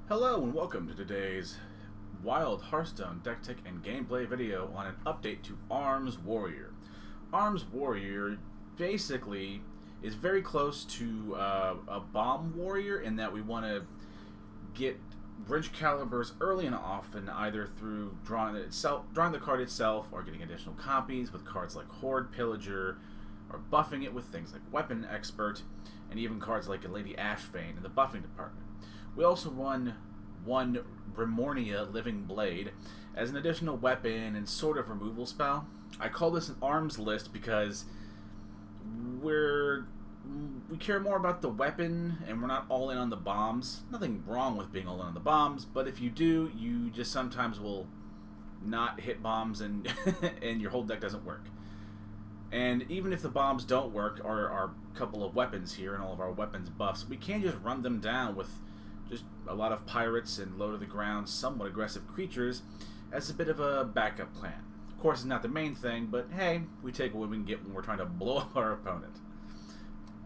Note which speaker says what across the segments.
Speaker 1: Hello and welcome to today's Wild Hearthstone deck tech and gameplay video on an update to Arms Warrior. Arms Warrior basically is very close to a Bomb Warrior in that we want to get Wrenchcaliburs early and often, either through drawing the card itself, or getting additional copies with cards like Hoard Pillager, or buffing it with things like Weapon Expert, and even cards like a Lady Ashvane in the buffing department. We also run one Remornia Living Blade as an additional weapon and sort of removal spell. I call this an arms list because we care more about the weapon and we're not all in on the bombs. Nothing wrong with being all in on the bombs, but if you do, you just sometimes will not hit bombs and and your whole deck doesn't work. And even if the bombs don't work, our couple of weapons here and all of our weapons buffs, we can just run them down with just a lot of pirates and low to the ground, somewhat aggressive creatures as a bit of a backup plan. Of course, it's not the main thing, but hey, we take what we can get when we're trying to blow up our opponent.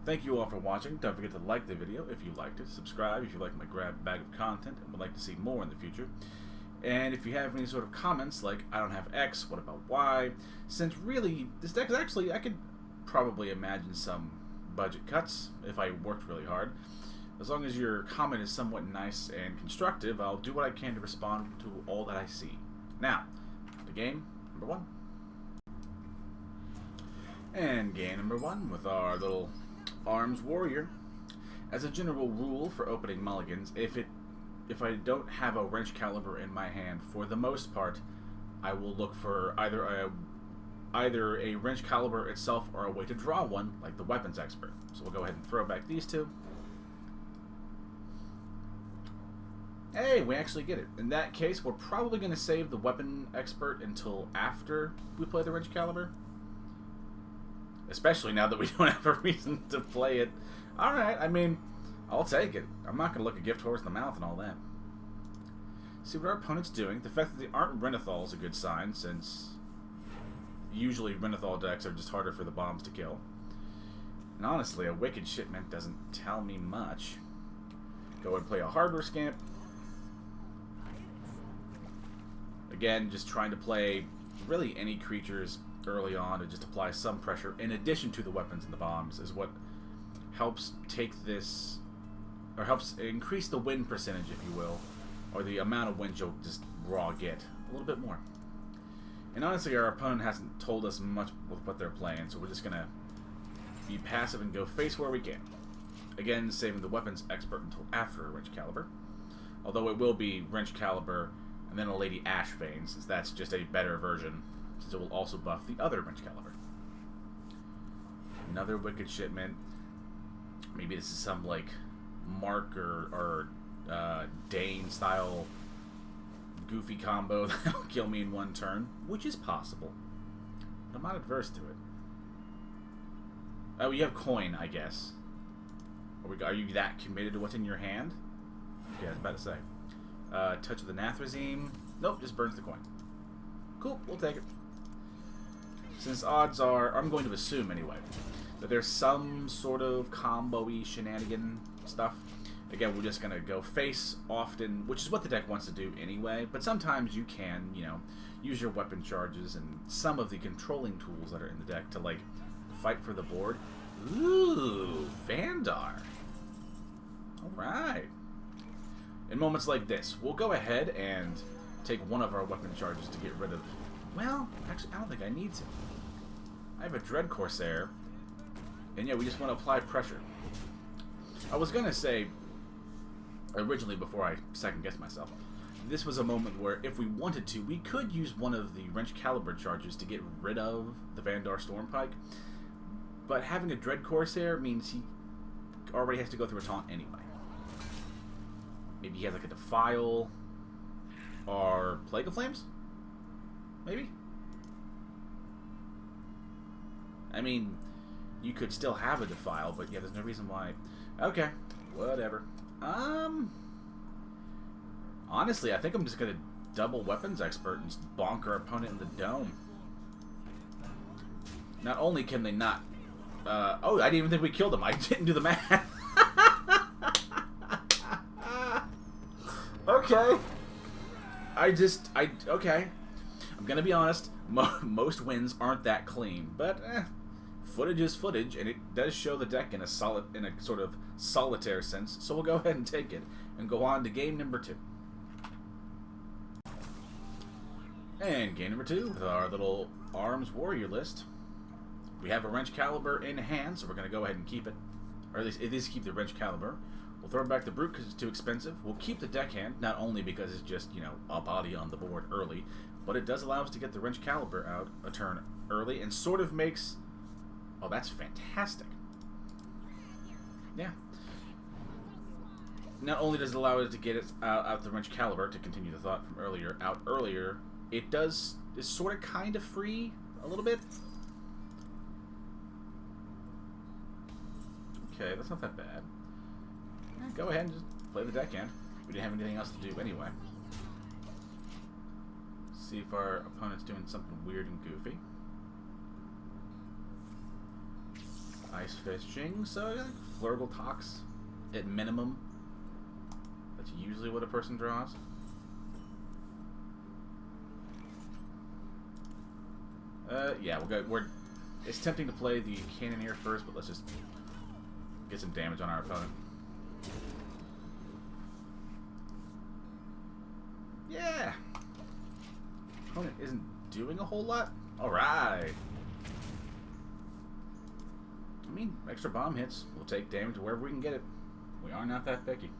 Speaker 1: Thank you all for watching. Don't forget to like the video if you liked it, subscribe if you like my grab bag of content and would like to see more in the future. And if you have any sort of comments like, I don't have X, what about Y? Since really, this deck is actually, I could probably imagine some budget cuts if I worked really hard. As long as your comment is somewhat nice and constructive, I'll do what I can to respond to all that I see. Now, to game number one. And game number one with our little Arms Warrior. As a general rule for opening mulligans, if I don't have a Wrenchcalibur in my hand, for the most part, I will look for either a Wrenchcalibur itself or a way to draw one, like the Weapons Expert. So we'll go ahead and throw back these two. Hey, we actually get it. In that case, we're probably going to save the Weapon Expert until after we play the Wrenchcalibur. Especially now that we don't have a reason to play it. Alright, I mean, I'll take it. I'm not going to look a gift horse in the mouth and all that. See what our opponent's doing. The fact that they aren't Renathal is a good sign, since usually Renathal decks are just harder for the bombs to kill. And honestly, a Wicked Shipment doesn't tell me much. Go and play a Harbor Scamp. Again, just trying to play really any creatures early on to just apply some pressure in addition to the weapons and the bombs is what helps take this, or helps increase the win percentage, if you will, or the amount of wins you'll just raw get a little bit more. And honestly, our opponent hasn't told us much with what they're playing, so we're just gonna be passive and go face where we can. Again, saving the Weapons Expert until after a Wrenchcalibur, although it will be Wrenchcalibur and then a Lady Ashvane, since that's just a better version, since it will also buff the other Wrenchcalibur. Another Wicked Shipment. Maybe this is some like Mark or Dane style goofy combo that'll kill me in one turn, which is possible. But I'm not adverse to it. Oh, you have coin, I guess. Are you that committed to what's in your hand? Okay, I was about to say. Touch of the Nathrezim. Nope, just burns the coin. Cool, we'll take it. Since odds are, I'm going to assume anyway, that there's some sort of combo-y shenanigan stuff. Again, we're just going to go face often, which is what the deck wants to do anyway, but sometimes you can, you know, use your weapon charges and some of the controlling tools that are in the deck to, like, fight for the board. Ooh, Vandar. Alright. In moments like this, we'll go ahead and take one of our weapon charges to get rid of... Well, actually, I don't think I need to. I have a Dread Corsair, and yeah, we just want to apply pressure. I was going to say, originally before I second-guessed myself, this was a moment where if we wanted to, we could use one of the Wrenchcalibur charges to get rid of the Vandar Stormpike, but having a Dread Corsair means he already has to go through a taunt anyway. Maybe he has like a Defile or Plague of Flames? Maybe? I mean, you could still have a Defile, but yeah, there's no reason why. Okay, whatever. Honestly, I think I'm just going to double Weapons Expert and just bonk our opponent in the dome. Not only can they not... oh, I didn't even think we killed him. I didn't do the math. Okay. Okay. I'm gonna be honest. Most wins aren't that clean, but footage is footage, and it does show the deck in a sort of solitaire sense. So we'll go ahead and take it and go on to game number 2. And game number 2 with our little arms warrior list. We have a Wrenchcalibur in hand, so we're going to go ahead and keep it. Or at least keep the Wrenchcalibur. We'll throw back the Brute because it's too expensive. We'll keep the Deckhand, not only because it's just, you know, a body on the board early, but it does allow us to get the Wrenchcalibur out a turn early and sort of makes... Oh, that's fantastic. Yeah. Not only does it allow us to get it out the Wrenchcalibur, to continue the thought from earlier, out earlier, it's sort of kind of free a little bit. Okay, that's not that bad. Yeah, go ahead and just play the Deckhand. We didn't have anything else to do anyway. See if our opponent's doing something weird and goofy. Ice Fishing, so yeah, Flurgle Tox at minimum. That's usually what a person draws. Yeah, it's tempting to play the Cannoneer first, but let's just get some damage on our opponent. Yeah! Opponent isn't doing a whole lot? Alright! I mean, extra bomb hits. We'll take damage wherever we can get it. We are not that picky.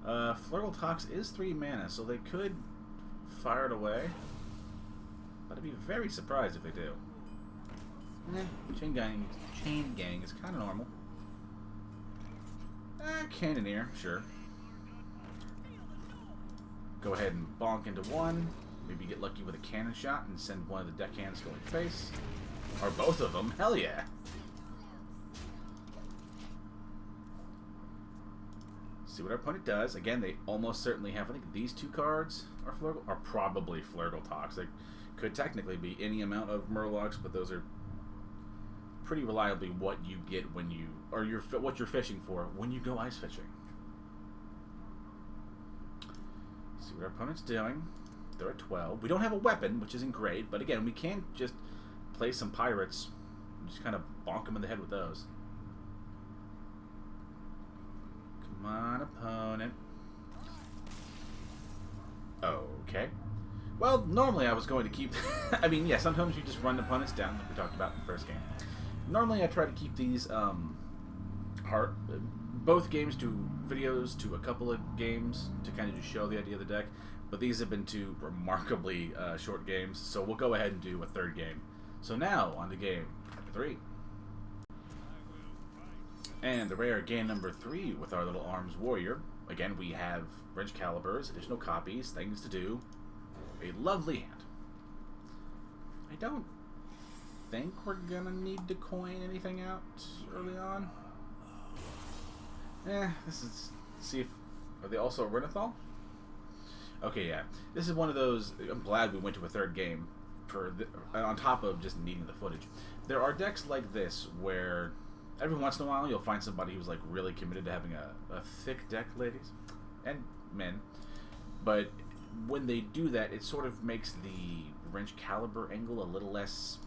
Speaker 1: Flurgle Tox is 3 mana, so they could fire it away. But I'd be very surprised if they do. Chain gang is kind of normal. Cannoneer, sure. Go ahead and bonk into one. Maybe get lucky with a cannon shot and send one of the deckhands going face. Or both of them. Hell yeah. See what our opponent does. Again, they almost certainly have, I think these 2 cards are probably Flurgle Tox. They could technically be any amount of Murlocs, but those are pretty reliably what you get when you, or what you're fishing for when you go ice fishing. See what our opponent's doing. They're at 12. We don't have a weapon, which isn't great, but again, we can just play some pirates and just kind of bonk them in the head with those. Come on, opponent. Okay. Well, normally I was going to keep... I mean, yeah, sometimes you just run opponents down, like we talked about in the first game. Normally I try to keep these both games to videos to a couple of games to kind of just show the idea of the deck, but these have been 2 remarkably short games, so we'll go ahead and do a 3rd game. So now, on to game number 3. And the rare game number 3 with our little arms warrior. Again, we have Wrenchcaliburs, additional copies, things to do. A lovely hand. I don't think we're gonna need to coin anything out early on. See if... Are they also Renethal? Okay, yeah. This is one of those... I'm glad we went to a 3rd game on top of just needing the footage. There are decks like this where every once in a while you'll find somebody who's like really committed to having a thick deck, ladies and men. But when they do that, it sort of makes the Wrenchcalibur angle a little less...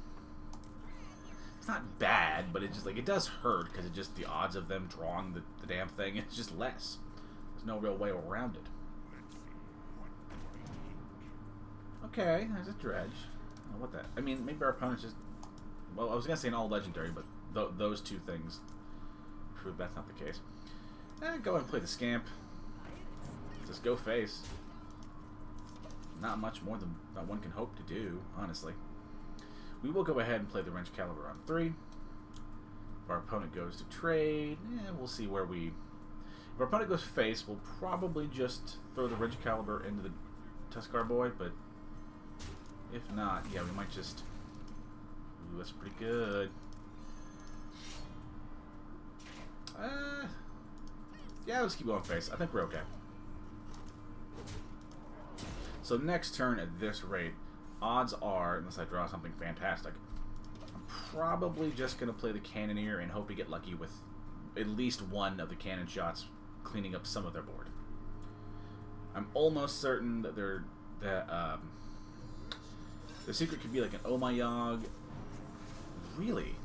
Speaker 1: It's not bad, but it just like it does hurt because it just the odds of them drawing the damn thing is just less. There's no real way around it. Okay, there's a dredge. Oh, what that? I mean, maybe our opponent's just... Well, I was gonna say an all legendary, but those 2 things prove that's not the case. Go ahead and play the Scamp. Just go face. Not much more than that one can hope to do, honestly. We will go ahead and play the Wrenchcalibur on 3. If our opponent goes to trade, we'll see where we... If our opponent goes face, we'll probably just throw the Wrenchcalibur into the Tuskar Boy, but if not, yeah, we might just... Ooh, that's pretty good. Yeah, let's keep going face. I think we're okay. So next turn at this rate, odds are, unless I draw something fantastic, I'm probably just going to play the Cannoneer and hope we get lucky with at least one of the cannon shots cleaning up some of their board. I'm almost certain that the secret could be like an Oh My Yogg. Really?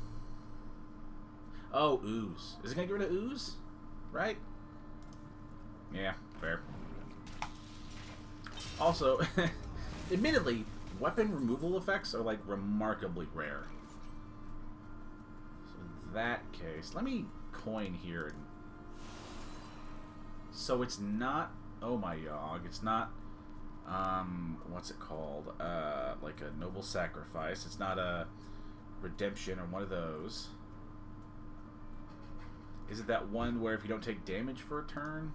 Speaker 1: Oh, ooze. Is it gonna get rid of ooze? Right? Yeah, fair. Also, admittedly, weapon removal effects are like remarkably rare. So in that case, let me coin here. So it's not Oh My Yogg. It's not what's it called? Like a noble sacrifice. It's not a redemption or one of those. Is it that one where if you don't take damage for a turn?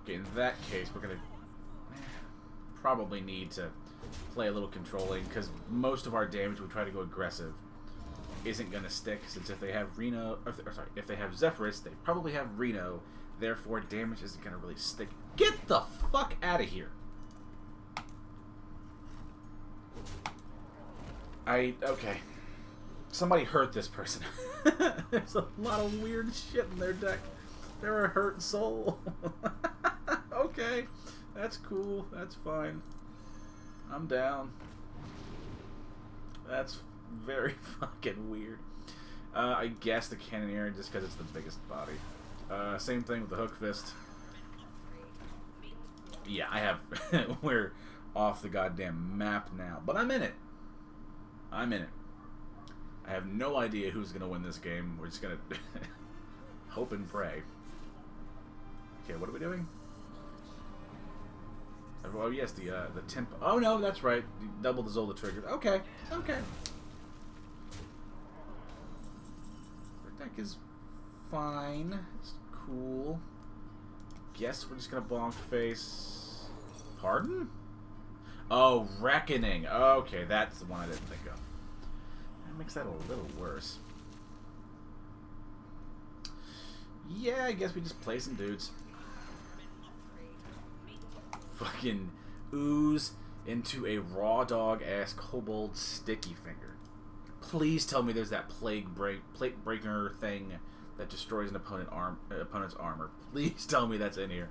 Speaker 1: Okay, in that case, we're gonna probably need to play a little controlling, because most of our damage, we try to go aggressive, isn't gonna stick, since if they have Reno, or sorry, if they have Zephyrus, they probably have Reno, therefore damage isn't gonna really stick. Get the fuck out of here! Okay. Somebody hurt this person. There's a lot of weird shit in their deck. They're a hurt soul. Okay. That's cool. That's fine. I'm down. That's very fucking weird. I guess the Cannoneer, just because it's the biggest body. Same thing with the Hookfist. Yeah, I have... We're off the goddamn map now. But I'm in it. I'm in it. I have no idea who's going to win this game. We're just going to hope and pray. Okay, what are we doing? Oh, yes, the tempo. Oh, no, that's right. Double the Zola triggers. Okay, okay. The deck is fine. It's cool. Guess we're just going to bonk face... Pardon? Oh, Reckoning. Okay, that's the one I didn't think of. Makes that a little worse. Yeah, I guess we just play some dudes. Fucking ooze into a raw dog ass kobold sticky finger. Please tell me there's that plate breaker thing that destroys an opponent's armor. Please tell me that's in here.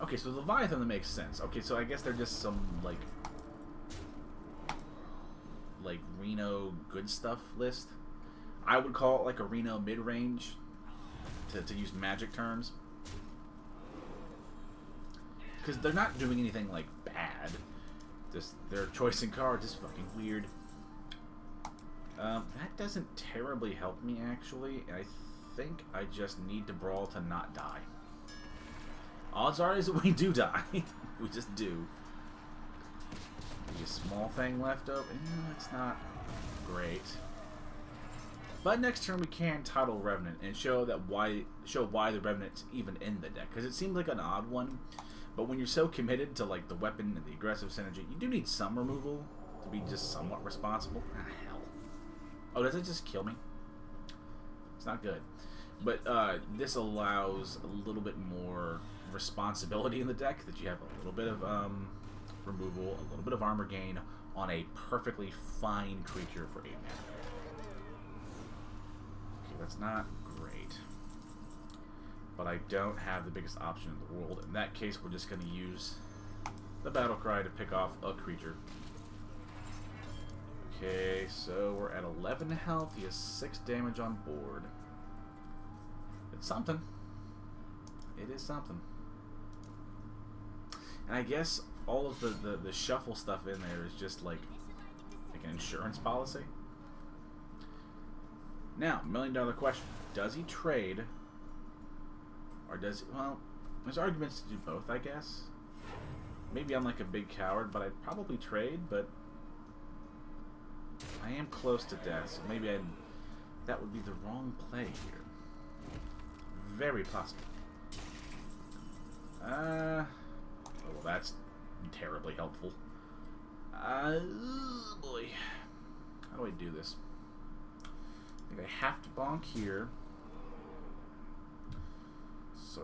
Speaker 1: Okay, so the Leviathan, that makes sense. Okay, so I guess they're just some like Reno good stuff list. I would call it like a Reno mid-range to use Magic terms, because they're not doing anything like bad. Just their choice in cards is fucking weird. That doesn't terribly help me actually. I think I just need to brawl to not die. Odds are is that we do die. We just do. A small thing left over. It's not great. But next turn we can title Revenant and show why the Revenant's even in the deck, because it seemed like an odd one. But when you're so committed to like the weapon and the aggressive synergy, you do need some removal to be just somewhat responsible. Ah, hell. Oh, does it just kill me? It's not good. But this allows a little bit more responsibility in the deck, that you have a little bit of removal, a little bit of armor gain on a perfectly fine creature for 8 mana. Okay, that's not great. But I don't have the biggest option in the world. In that case, we're just going to use the Battle Cry to pick off a creature. Okay, so we're at 11 health. He has 6 damage on board. It's something. It is something. And I guess all of the shuffle stuff in there is just like an insurance policy. Now, $1 million question. Does he trade? Or does he... Well, there's arguments to do both, I guess. Maybe I'm like a big coward, but I'd probably trade, but I am close to death, so maybe that would be the wrong play here. Very possible. Oh, well, that's terribly helpful. Boy. How do I do this? I think I have to bonk here. So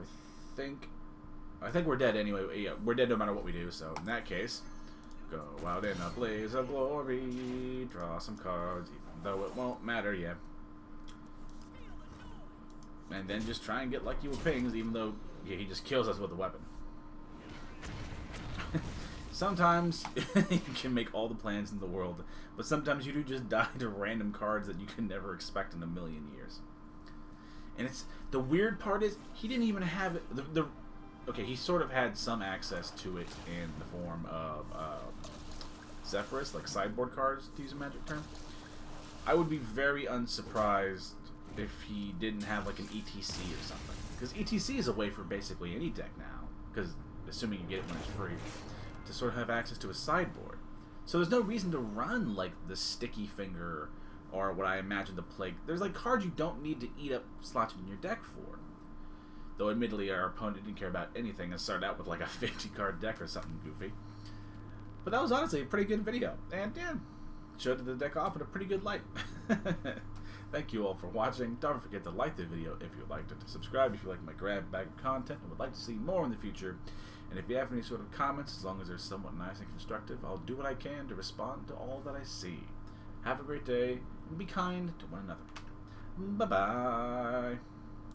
Speaker 1: I think we're dead anyway. Yeah, we're dead no matter what we do, so in that case, go out in a blaze of glory, draw some cards, even though it won't matter yet. and then just try and get lucky with pings, even though he just kills us with a weapon. Sometimes you can make all the plans in the world, but sometimes you do just die to random cards that you could never expect in a million years. And it's the weird part is he didn't even have it. Okay, he sort of had some access to it in the form of Zephyrus, like sideboard cards, to use a Magic term. I would be very unsurprised if he didn't have like an ETC or something, because ETC is a way for basically any deck now, because assuming you get it when it's free, to sort of have access to a sideboard. So there's no reason to run like the Sticky Finger or what I imagine the Plague. There's like cards you don't need to eat up slots in your deck for. Though admittedly our opponent didn't care about anything and started out with like a 50 card deck or something goofy. But that was honestly a pretty good video, and yeah, showed the deck off in a pretty good light. Thank you all for watching. Don't forget to like the video if you liked it, to subscribe if you like my grab bag of content and would like to see more in the future. And if you have any sort of comments, as long as they're somewhat nice and constructive, I'll do what I can to respond to all that I see. Have a great day, and be kind to one another. Bye-bye.